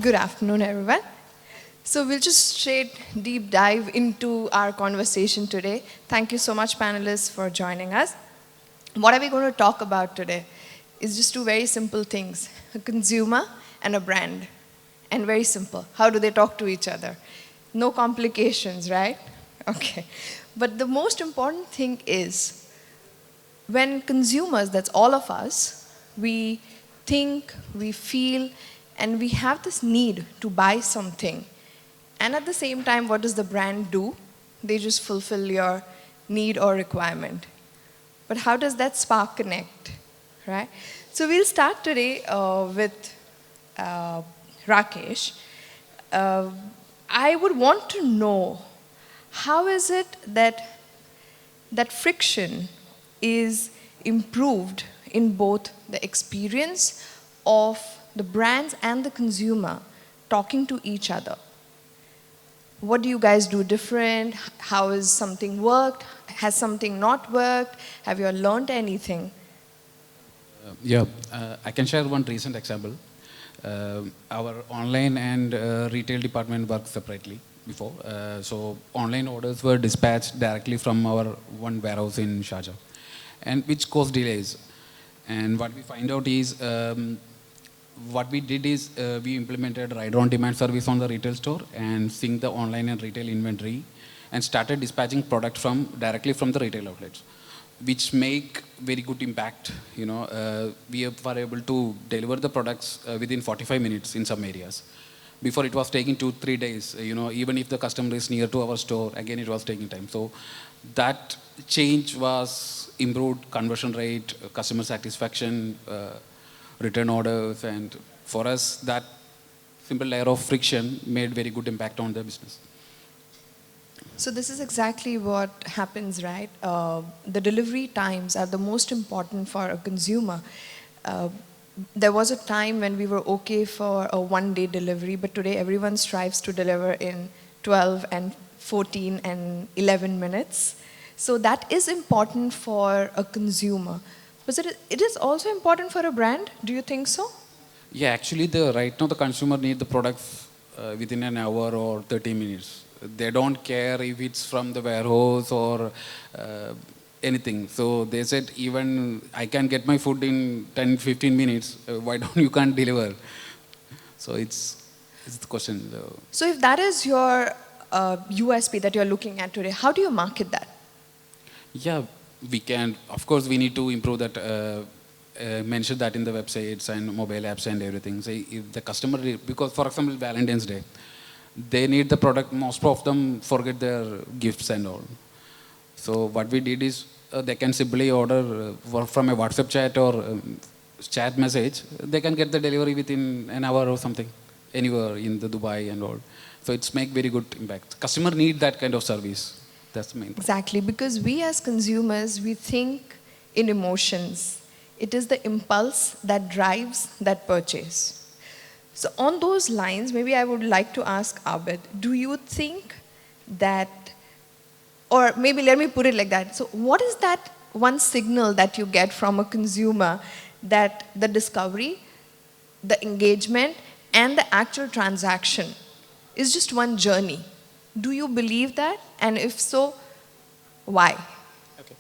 Good afternoon, everyone. So we'll just straight deep dive into our conversation today. Thank you so much, panelists, for joining us. What are we going to talk about today? Is just two very simple things: a consumer and a brand. And very simple. How do they talk to each other? No complications, right? Okay. But the most important thing is when consumers, that's all of us, we think, we feel, and we have this need to buy something. And at the same time, what does the brand do? They just fulfill your need or requirement. But how does that spark connect, right? So we'll start today with Rakesh. Uh, I would want to know, how is it that that friction is improved in both the experience of the brands and the consumer talking to each other? What do you guys do different? How has something worked? Has something not worked? Have you all learned anything? I can share one recent example. Our online and retail department work separately before. So online orders were dispatched directly from our one warehouse in Sharjah, and which caused delays. And what we find out is, what we did is we implemented rider on demand service on the retail store and synced the online and retail inventory and started dispatching product directly from the retail outlets, which make very good impact. We were able to deliver the products within 45 minutes in some areas. Before it was taking 2-3 days. Even if the customer is near to our store, again it was taking time. So that change was improved conversion rate, customer satisfaction, return orders, and for us that simple layer of friction made very good impact on the business. So this is exactly what happens, right? The delivery times are the most important for a consumer. There was a time when we were okay for a one-day delivery, but today everyone strives to deliver in 12 and 14 and 11 minutes. So that is important for a consumer. But it is also important for a brand? Do you think so? Yeah, actually right now the consumer need the products within an hour or 30 minutes. They don't care if it's from the warehouse or anything. So they said, even I can get my food in 10-15 minutes. Why don't you can't deliver? So it's the question. So if that is your USP that you're looking at today, how do you market that? Yeah, we can. Of course, we need to improve that. Mention that in the websites and mobile apps and everything. Say if the customer, because for example, Valentine's Day, they need the product. Most of them forget their gifts and all. So what we did is they can simply order from a WhatsApp chat or chat message. They can get the delivery within an hour or something, anywhere in the Dubai and all. So it's make very good impact. Customer need that kind of service. That's the main point. Exactly, because we as consumers, we think in emotions. It is the impulse that drives that purchase. So on those lines, maybe I would like to ask Abid, do you think that, or maybe let me put it like that. So what is that one signal that you get from a consumer that the discovery, the engagement, and the actual transaction is just one journey? Do you believe that? And if so, why? Okay.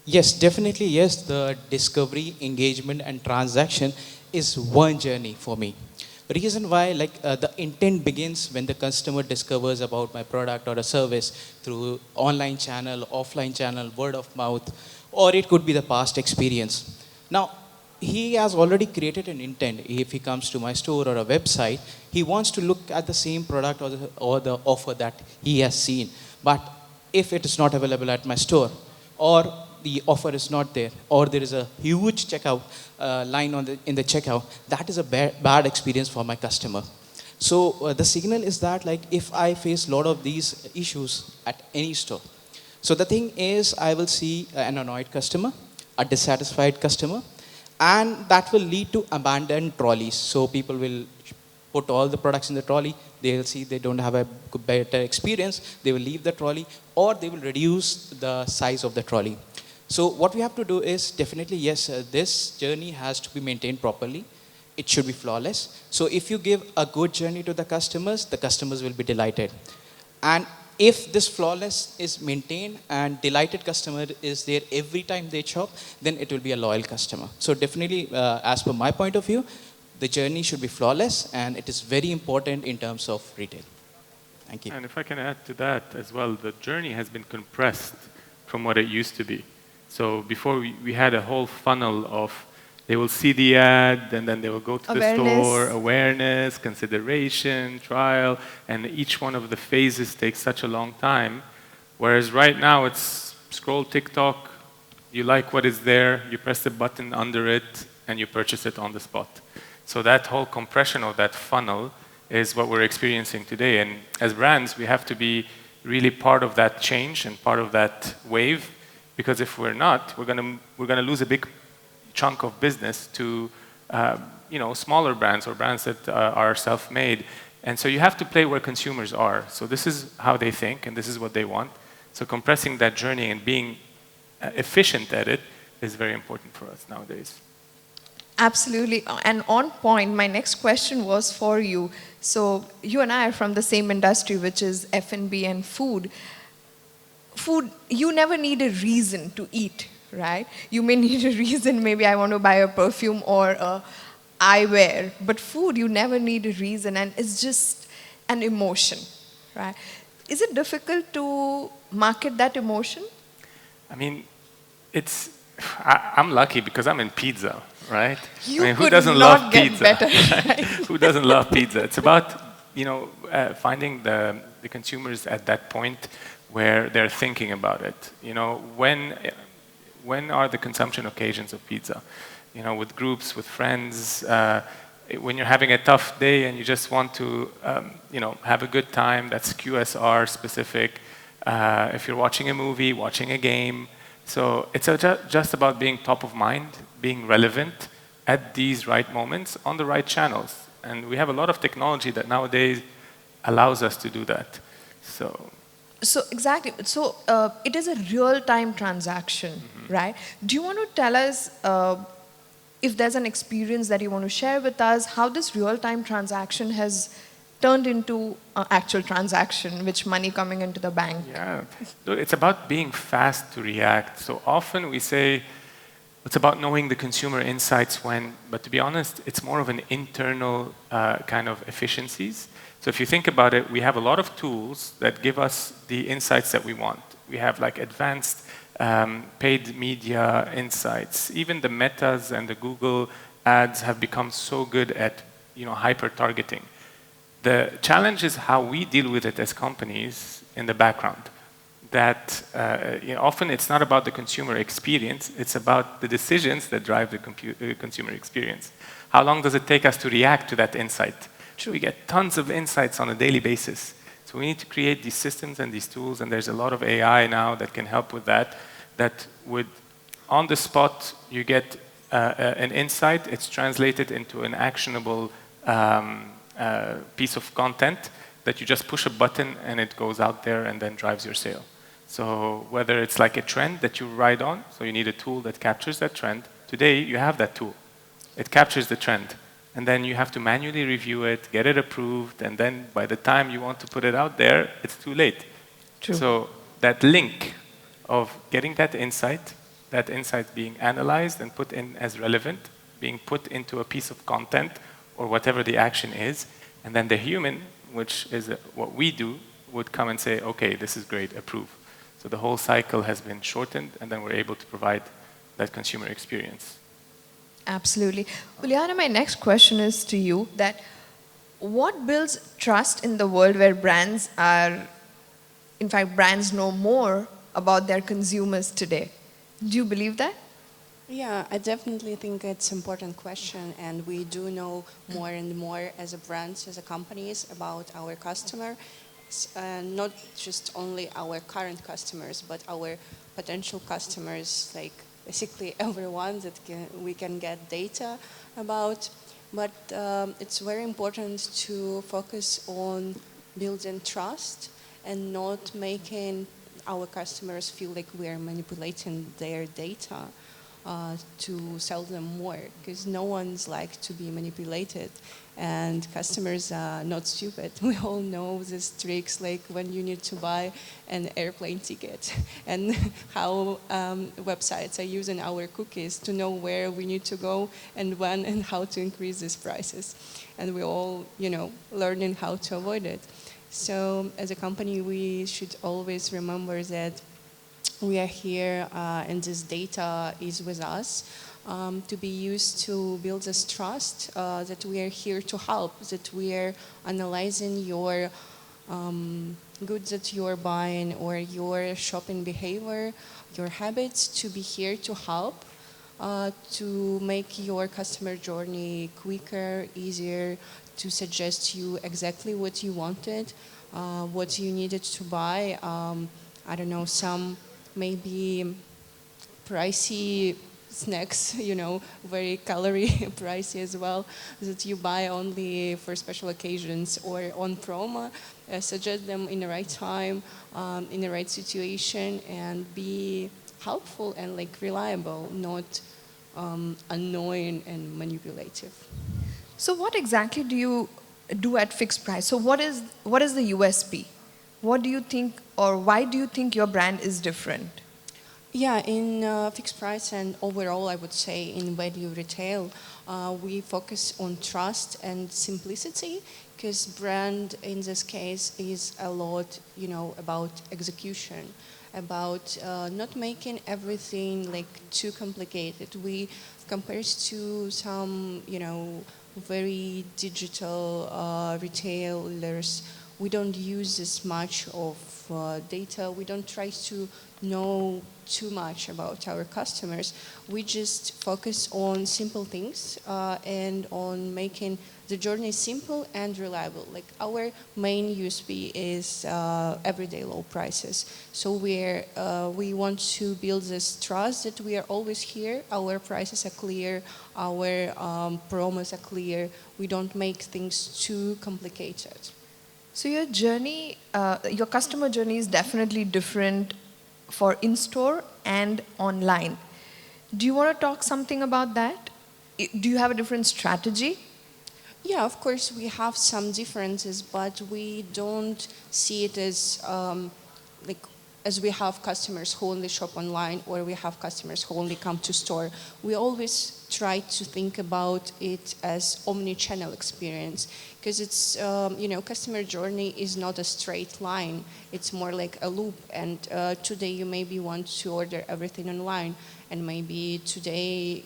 Yes, definitely yes. The discovery, engagement, and transaction is one journey for me. Reason why, the intent begins when the customer discovers about my product or a service through online channel, offline channel, word of mouth, or it could be the past experience. Now, he has already created an intent. If he comes to my store or a website, he wants to look at the same product or the offer that he has seen. But if it is not available at my store, or the offer is not there, or there is a huge checkout line in the checkout, that is a bad experience for my customer. So the signal is that, if I face a lot of these issues at any store, so the thing is, I will see an annoyed customer, a dissatisfied customer, and that will lead to abandoned trolleys. So people will put all the products in the trolley, they will see they don't have a better experience, they will leave the trolley, or they will reduce the size of the trolley. So what we have to do is definitely, yes, this journey has to be maintained properly. it should be flawless. So if you give a good journey to the customers will be delighted. And if this flawless is maintained and delighted customer is there every time they shop, then it will be a loyal customer. So definitely, as per my point of view, the journey should be flawless, and it is very important in terms of retail. Thank you. And if I can add to that as well, the journey has been compressed from what it used to be. So before we had a whole funnel of they will see the ad and then they will go to the store, awareness, consideration, trial, and each one of the phases takes such a long time. Whereas right now it's scroll TikTok, you like what is there, you press the button under it, and you purchase it on the spot. So that whole compression of that funnel is what we're experiencing today. And as brands, we have to be really part of that change and part of that wave, because if we're not, we're gonna lose a big chunk of business to smaller brands or brands that are self-made. And so you have to play where consumers are. So this is how they think, and this is what they want. So compressing that journey and being efficient at it is very important for us nowadays. Absolutely. And on point, my next question was for you. So you and I are from the same industry, which is F&B and food. Food, you never need a reason to eat, right? You may need a reason, maybe I want to buy a perfume or a eyewear, but food, you never need a reason, and it's just an emotion, right? Is it difficult to market that emotion? I mean, I'm lucky because I'm in pizza, right? Who doesn't love pizza? Better, right? Who doesn't love pizza? It's about finding the consumers at that point where they're thinking about it. When are the consumption occasions of pizza? With groups, with friends, when you're having a tough day and you just want to, have a good time, that's QSR specific. If you're watching a movie, watching a game. So it's just about being top of mind, being relevant at these right moments on the right channels. And we have a lot of technology that nowadays allows us to do that. So exactly. So it is a real-time transaction, right? Do you want to tell us if there's an experience that you want to share with us, how this real-time transaction has turned into an actual transaction, which money coming into the bank? Yeah, it's about being fast to react. So often we say it's about knowing the consumer insights but to be honest, it's more of an internal kind of efficiencies. So if you think about it, we have a lot of tools that give us the insights that we want. We have like advanced paid media insights. Even the Metas and the Google ads have become so good at hyper targeting. The challenge is how we deal with it as companies in the background. That often it's not about the consumer experience, it's about the decisions that drive the consumer experience. How long does it take us to react to that insight? True. We get tons of insights on a daily basis. So we need to create these systems and these tools, and there's a lot of AI now that can help with that would, on the spot, you get an insight, it's translated into an actionable piece of content that you just push a button and it goes out there and then drives your sale. So whether it's like a trend that you ride on, so you need a tool that captures that trend. Today, you have that tool. It captures the trend. And then you have to manually review it, get it approved, and then by the time you want to put it out there, it's too late. True. So that link of getting that insight being analyzed and put in as relevant, being put into a piece of content or whatever the action is, and then the human, which is what we do, would come and say, okay, this is great, approve. So the whole cycle has been shortened, and then we're able to provide that consumer experience. Absolutely. Uliana, my next question is to you, that what builds trust in the world where brands know more about their consumers today? Do you believe that? Yeah, I definitely think it's an important question, and we do know more and more as a brands, as a companies, about our customer, not just only our current customers, but our potential customers, like basically everyone that we can get data about. But it's very important to focus on building trust and not making our customers feel like we are manipulating their data. to sell them more, because no one's like to be manipulated, and customers are not stupid. We all know these tricks, like when you need to buy an airplane ticket and how websites are using our cookies to know where we need to go and when and how to increase these prices. And we're all, learning how to avoid it. So as a company, we should always remember that we are here and this data is with us to be used to build this trust that we are here to help, that we are analyzing your goods that you're buying or your shopping behavior, your habits, to be here to help, to make your customer journey quicker, easier, to suggest you exactly what you wanted, what you needed to buy. I don't know, some maybe pricey snacks, very calorie pricey as well, that you buy only for special occasions or on promo. Suggest them in the right time, in the right situation, and be helpful and reliable, not annoying and manipulative. So what exactly do you do at fixed price? So what is the USP? What do you think, or why do you think your brand is different? Yeah, in fixed price and overall, I would say in value retail, we focus on trust and simplicity, because brand in this case is a lot, about execution, about not making everything too complicated. We compared to some, very digital retailers, we don't use this much of data. We don't try to know too much about our customers. We just focus on simple things and on making the journey simple and reliable. Our main USP is everyday low prices. So we want to build this trust that we are always here. Our prices are clear. Our promos are clear. We don't make things too complicated. So your journey, your customer journey is definitely different for in-store and online. Do you want to talk something about that? Do you have a different strategy? Yeah, of course, we have some differences, but we don't see it as as we have customers who only shop online or we have customers who only come to store. We always try to think about it as omni-channel experience, because it's, customer journey is not a straight line. It's more like a loop, and today you maybe want to order everything online, and maybe today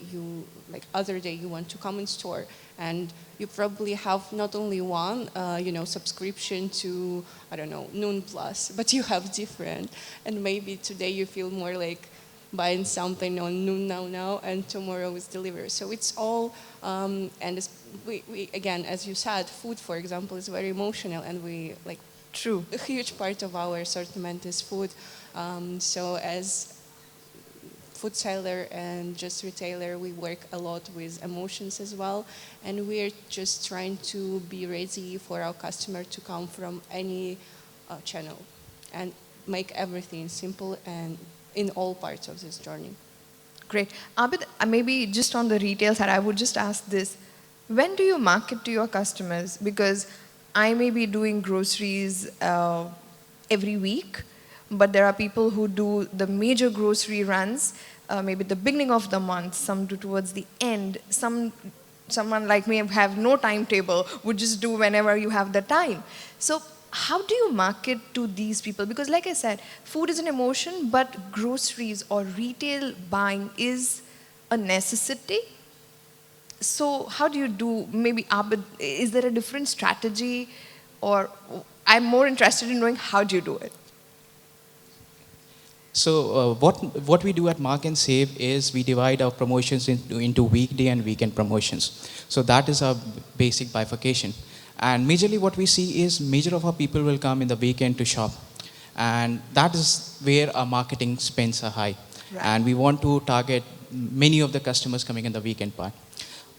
other day you want to come in store, and you probably have not only one, subscription to, I don't know, Noon Plus, but you have different. And maybe today you feel more like buying something on Noon Now, and tomorrow is delivered. So it's all, and we again, as you said, food, for example, is very emotional, and we True. a huge part of our assortment is food. So as food seller and just retailer, we work a lot with emotions as well, and we're just trying to be ready for our customer to come from any channel and make everything simple and in all parts of this journey. Great. Abid, maybe just on the retail side, I would just ask this. When do you market to your customers? Because I may be doing groceries every week, but there are people who do the major grocery runs, maybe the beginning of the month, some do towards the end, someone like me have no timetable, would just do whenever you have the time. So how do you market to these people? Because like I said, food is an emotion, but groceries or retail buying is a necessity. So how do you do, maybe Abid, is there a different strategy, or I'm more interested in knowing how do you do it? So what we do at Mark and Save is we divide our promotions into weekday and weekend promotions. So that is our basic bifurcation. And majorly what we see is major of our people will come in the weekend to shop. And that is where our marketing spends are high. Right. And we want to target many of the customers coming in the weekend part.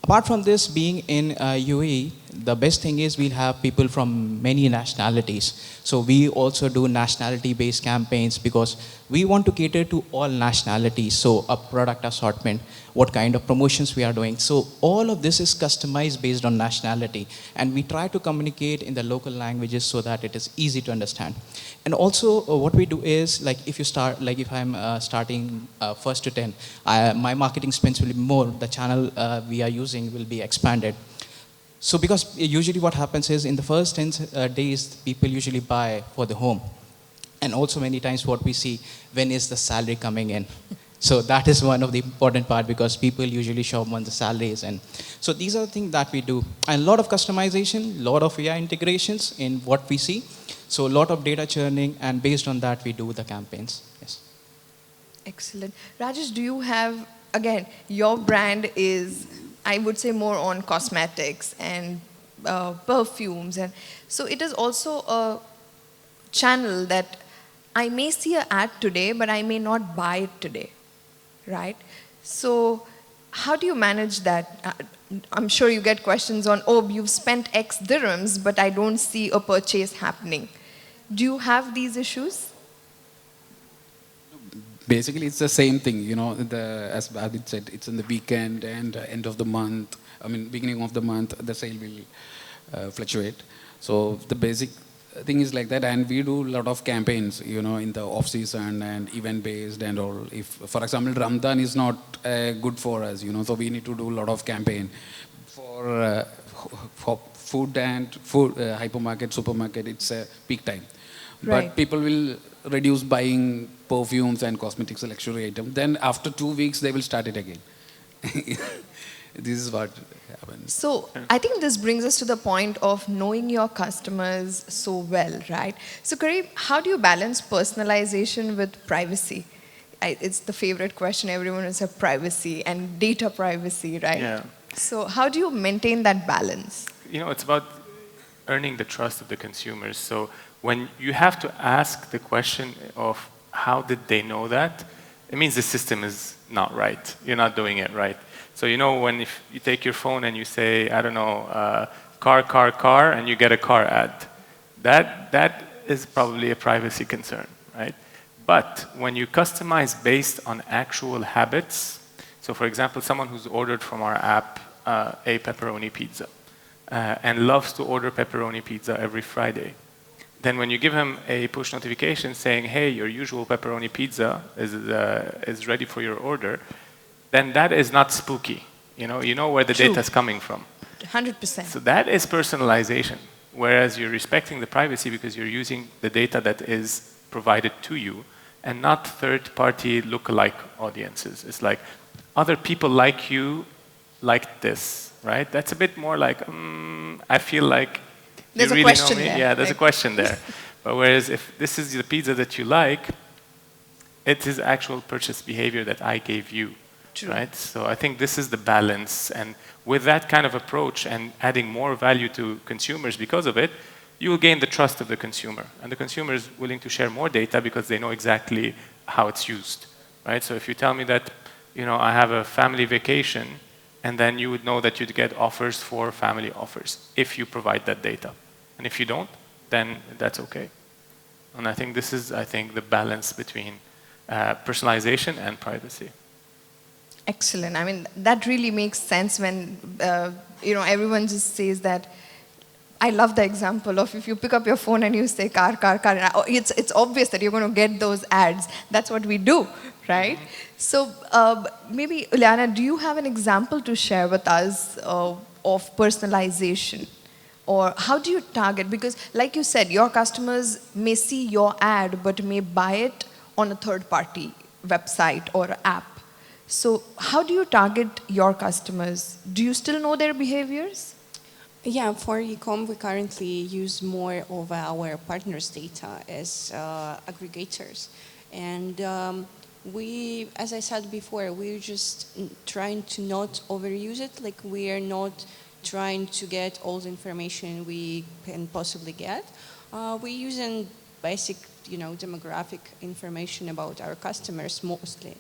Apart from this, being in UAE, the best thing is we'll have people from many nationalities. So we also do nationality-based campaigns because we want to cater to all nationalities. So a product assortment, what kind of promotions we are doing. So all of this is customized based on nationality. And we try to communicate in the local languages so that it is easy to understand. And also what we do is, like if you start, like if I'm starting 1st to 10, my marketing spends will be more, the channel we are using will be expanded. So because usually what happens is in the first 10 days, people usually buy for the home. And also many times what we see, when is the salary coming in? So that is one of the important part because people usually shop when the salary is in. So these are the things that we do. And a lot of customization, a lot of AI integrations in what we see. So a lot of data churning, and based on that we do the campaigns. Yes. Excellent. Rajesh, do you have, again, your brand is, I would say, more on cosmetics and perfumes. And so it is also a channel that I may see an ad today, but I may not buy it today, right? So how do you manage that? I'm sure you get questions on, oh, you've spent X dirhams, but I don't see a purchase happening. Do you have these issues? Basically, it's the same thing, you know, as Abid said, it's in the weekend and end of the month, I mean, beginning of the month, the sale will fluctuate. So the basic thing is like that, and we do a lot of campaigns, you know, in the off-season and event-based and all. If, for example, Ramadan is not good for us, you know, so we need to do a lot of campaign for food and food, hypermarket, supermarket, it's a peak time. Right. But people will reduce buying perfumes and cosmetics, luxury items. Then after 2 weeks, they will start it again. This is what happens. So I think this brings us to the point of knowing your customers so well, right? So Kareem, how do you balance personalization with privacy? It's the favorite question everyone is, privacy and data privacy, right? Yeah. So how do you maintain that balance? You know, it's about earning the trust of the consumers. So when you have to ask the question of how did they know that, it means the system is not right. You're not doing it right. So you know, when if you take your phone and you say, I don't know, car, and you get a car ad, that is probably a privacy concern, right? But when you customize based on actual habits, so for example, someone who's ordered from our app a pepperoni pizza and loves to order pepperoni pizza every Friday, then when you give him a push notification saying, hey, your usual pepperoni pizza is ready for your order, then that is not spooky. You know where the True. data is coming from. 100%. So that is personalization, whereas you're respecting the privacy because you're using the data that is provided to you and not third-party lookalike audiences. It's like other people like you like this, right? That's a bit more like, I feel like There's you a really question know me. there, Yeah, there's like- a question there. But whereas if this is the pizza that you like, it is actual purchase behavior that I gave you. True. Right? So I think this is the balance. And with that kind of approach and adding more value to consumers because of it, you will gain the trust of the consumer. And the consumer is willing to share more data because they know exactly how it's used. Right? So if you tell me that, I have a family vacation, and then you would know that you'd get offers for family offers if you provide that data. And if you don't, then that's okay. And I think this is, the balance between personalization and privacy. Excellent. I mean, that really makes sense when, everyone just says that. I love the example of if you pick up your phone and you say car. It's obvious that you're going to get those ads. That's what we do, right? So maybe, Uliana, do you have an example to share with us of personalization? Or how do you target? Because like you said, your customers may see your ad but may buy it on a third-party website or app. So how do you target your customers? Do you still know their behaviors? Yeah, for e-com, we currently use more of our partners' data as aggregators. And we, as I said before, we're just trying to not overuse it. Like, we are not trying to get all the information we can possibly get. We're using basic, demographic information about our customers mostly,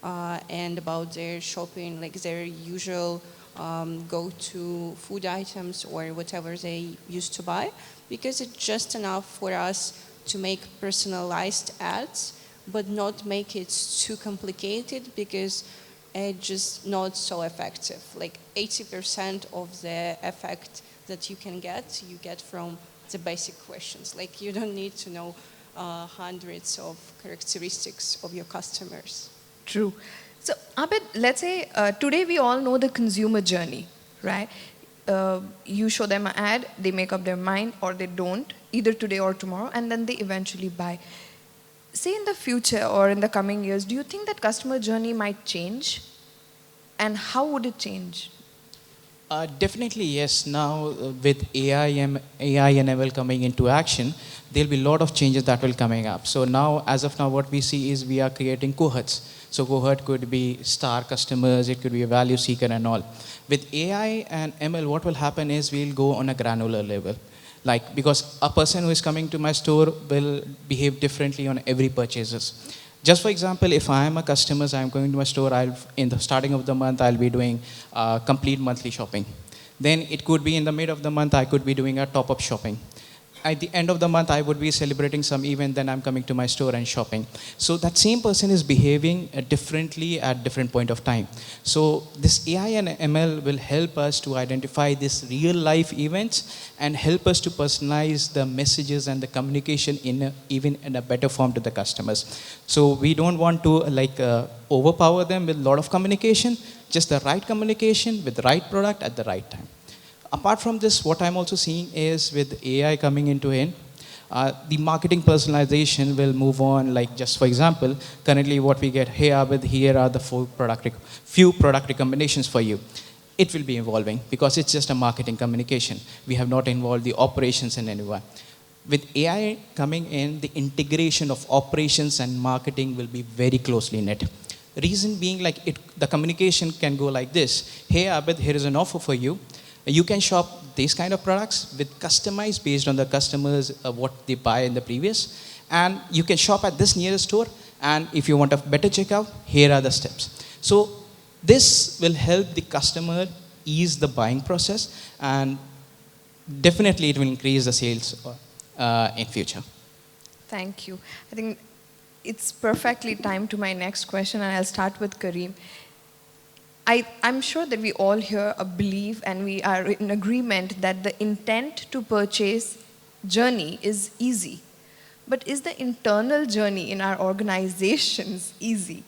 and about their shopping, like their usual go to food items or whatever they used to buy, because it's just enough for us to make personalized ads, but not make it too complicated, because it's just not so effective. Like 80% of the effect that you can get, you get from the basic questions. Like you don't need to know hundreds of characteristics of your customers. True. So, Abid, let's say today we all know the consumer journey, right? You show them an ad, they make up their mind, or they don't, either today or tomorrow, and then they eventually buy. Say in the future or in the coming years, do you think that customer journey might change? And how would it change? Definitely yes. Now with AI and ML coming into action, there'll be a lot of changes that will coming up. So now, as of now, what we see is we are creating cohorts. So cohort could be star customers, it could be a value seeker and all. With AI and ML, what will happen is we'll go on a granular level. Like, because a person who is coming to my store will behave differently on every purchases. Just for example, if I am a customer, I'm going to my store, in the starting of the month, I'll be doing complete monthly shopping. Then it could be in the mid of the month, I could be doing a top-up shopping. At the end of the month, I would be celebrating some event, then I'm coming to my store and shopping. So that same person is behaving differently at different point of time. So this AI and ML will help us to identify these real life events and help us to personalize the messages and the communication even in a better form to the customers. So we don't want to overpower them with a lot of communication, just the right communication with the right product at the right time. Apart from this, what I'm also seeing is with AI coming into it, the marketing personalization will move on. Like, just for example, currently what we get, hey Abid, here are the few product recommendations for you. It will be evolving because it's just a marketing communication. We have not involved the operations in anyone. With AI coming in, the integration of operations and marketing will be very closely knit. Reason being, the communication can go like this. Hey Abid, here is an offer for you. You can shop these kind of products with customized based on the customers, what they buy in the previous. And you can shop at this nearest store. And if you want a better checkout, here are the steps. So this will help the customer ease the buying process. And definitely it will increase the sales in future. Thank you. I think it's perfectly timed to my next question, and I'll start with Kareem. I'm sure that we all here believe and we are in agreement that the intent to purchase journey is easy. But is the internal journey in our organizations easy?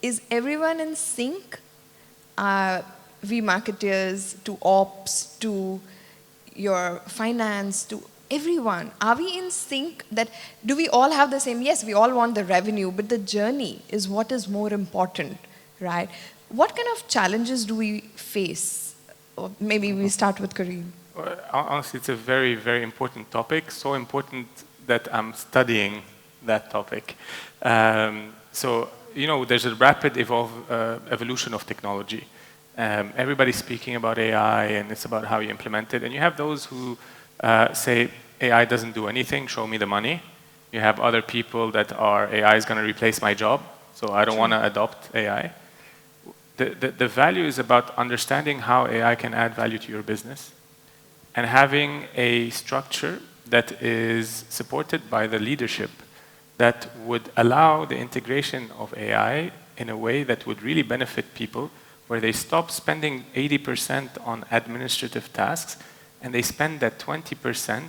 Is everyone in sync? We marketers, to ops, to your finance, to everyone. Are we in sync? That do we all have the same? Yes, we all want the revenue, but the journey is what is more important, right? What kind of challenges do we face? Or maybe we start with Kareem. Honestly, it's a very, very important topic. So important that I'm studying that topic. So, there's a rapid evolution of technology. Everybody's speaking about AI, and it's about how you implement it. And you have those who say, AI doesn't do anything, show me the money. You have other people that are, AI is going to replace my job, so I don't want to adopt AI. The value is about understanding how AI can add value to your business and having a structure that is supported by the leadership that would allow the integration of AI in a way that would really benefit people, where they stop spending 80% on administrative tasks and they spend that 20%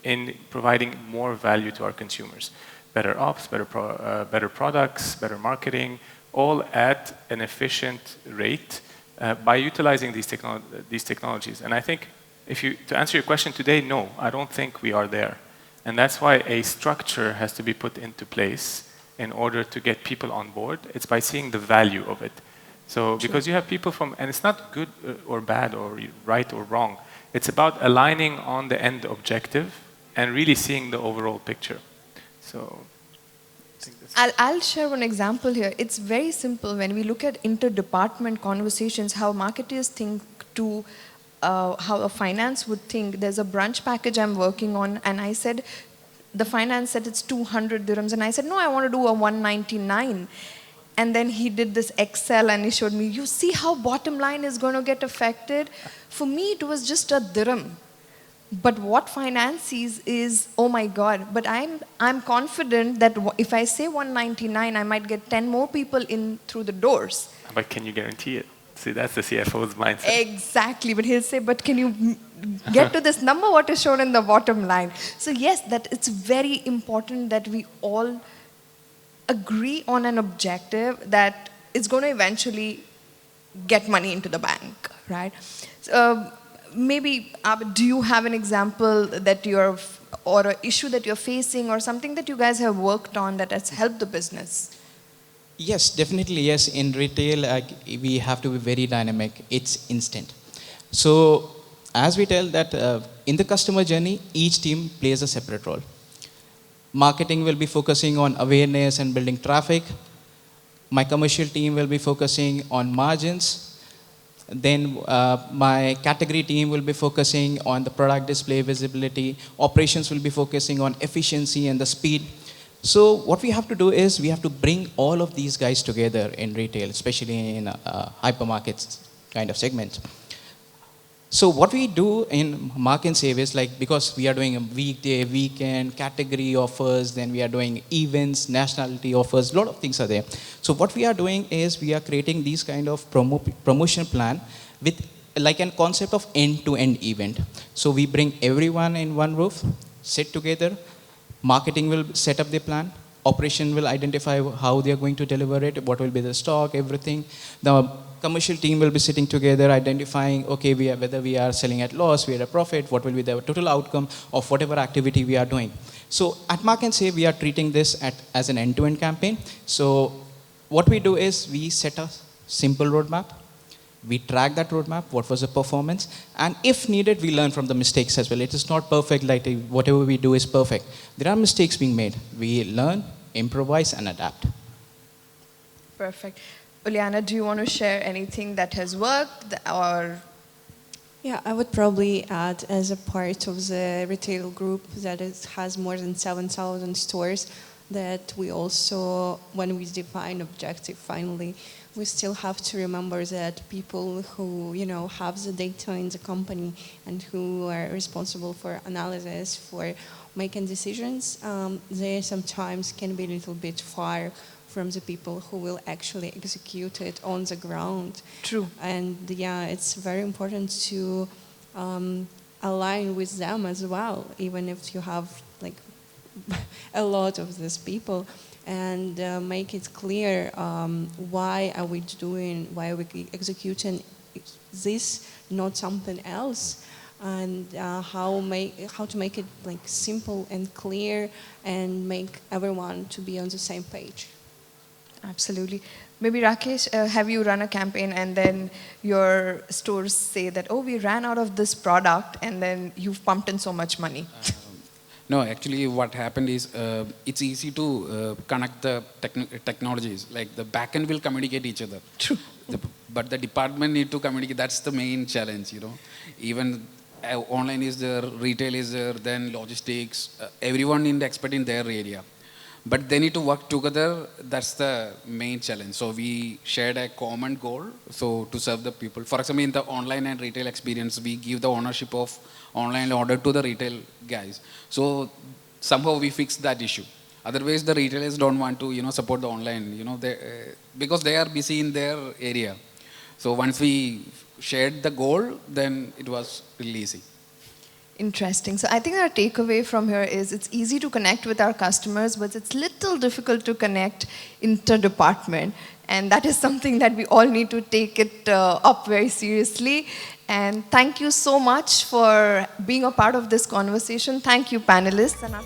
in providing more value to our consumers. Better ops, better products, better marketing, all at an efficient rate by utilizing these technologies. And I think, to answer your question today, no, I don't think we are there. And that's why a structure has to be put into place in order to get people on board. It's by seeing the value of it. So, because you have people and it's not good or bad or right or wrong. It's about aligning on the end objective and really seeing the overall picture. So, I'll share one example here. It's very simple. When we look at inter-department conversations, how marketers think to how a finance would think. There's a brunch package I'm working on, and I said, the finance said it's 200 dirhams, and I said, no, I want to do a 199. And then he did this Excel and he showed me, you see how bottom line is going to get affected? For me, it was just a dirham. But what finance sees is, oh my God, but I'm confident that if I say 199, I might get 10 more people in through the doors. But can you guarantee it? See, that's the CFO's mindset. Exactly, but he'll say, but can you get to this number, what is shown in the bottom line? So yes, that it's very important that we all agree on an objective that is going to eventually get money into the bank, right? So, maybe, do you have an example that you're, or an issue that you're facing, or something that you guys have worked on that has helped the business? Yes, definitely yes. In retail, we have to be very dynamic. It's instant. So as we tell that in the customer journey, each team plays a separate role. Marketing will be focusing on awareness and building traffic. My commercial team will be focusing on margins. Then my category team will be focusing on the product display visibility. Operations will be focusing on efficiency and the speed. So what we have to do is we have to bring all of these guys together in retail, especially in hypermarkets kind of segment. So what we do in Mark and Save is like, because we are doing a weekday, weekend, category offers, then we are doing events, nationality offers, a lot of things are there. So what we are doing is we are creating these kind of promotion plan with like a concept of end-to-end event. So we bring everyone in one roof, sit together, marketing will set up the plan, operation will identify how they are going to deliver it, what will be the stock, everything. The commercial team will be sitting together identifying, okay, whether we are selling at loss, we are at a profit, what will be the total outcome of whatever activity we are doing. So at Mark and Save, we are treating this as an end-to-end campaign. So what we do is we set a simple roadmap. We track that roadmap, what was the performance, and if needed, we learn from the mistakes as well. It is not perfect, like whatever we do is perfect. There are mistakes being made. We learn, improvise, and adapt. Perfect. Uliana, do you want to share anything that has worked, or? Yeah, I would probably add, as a part of the retail group that has more than 7,000 stores, that we also, when we define objective finally, we still have to remember that people who, have the data in the company and who are responsible for analysis, for making decisions, they sometimes can be a little bit far from the people who will actually execute it on the ground. True. And yeah, it's very important to align with them as well, even if you have like a lot of these people, and make it clear why are we are we executing this, not something else, and how to make it like simple and clear and make everyone to be on the same page. Absolutely. Maybe Rakesh, have you run a campaign and then your stores say that, oh, we ran out of this product, and then you've pumped in so much money? No, actually what happened is it's easy to connect the technologies. Like the backend will communicate each other. True. But the department need to communicate. That's the main challenge, Even online is there, retail is there, then logistics, everyone in the expert in their area. But they need to work together. That's the main challenge. So we shared a common goal, so to serve the people. For example, in the online and retail experience, we give the ownership of online order to the retail guys. So somehow we fix that issue. Otherwise, the retailers don't want to, support the online, because they are busy in their area. So once we shared the goal, then it was really easy. Interesting. So I think our takeaway from here is it's easy to connect with our customers, but it's little difficult to connect inter-department. And that is something that we all need to take it up very seriously. And thank you so much for being a part of this conversation. Thank you, panelists. And our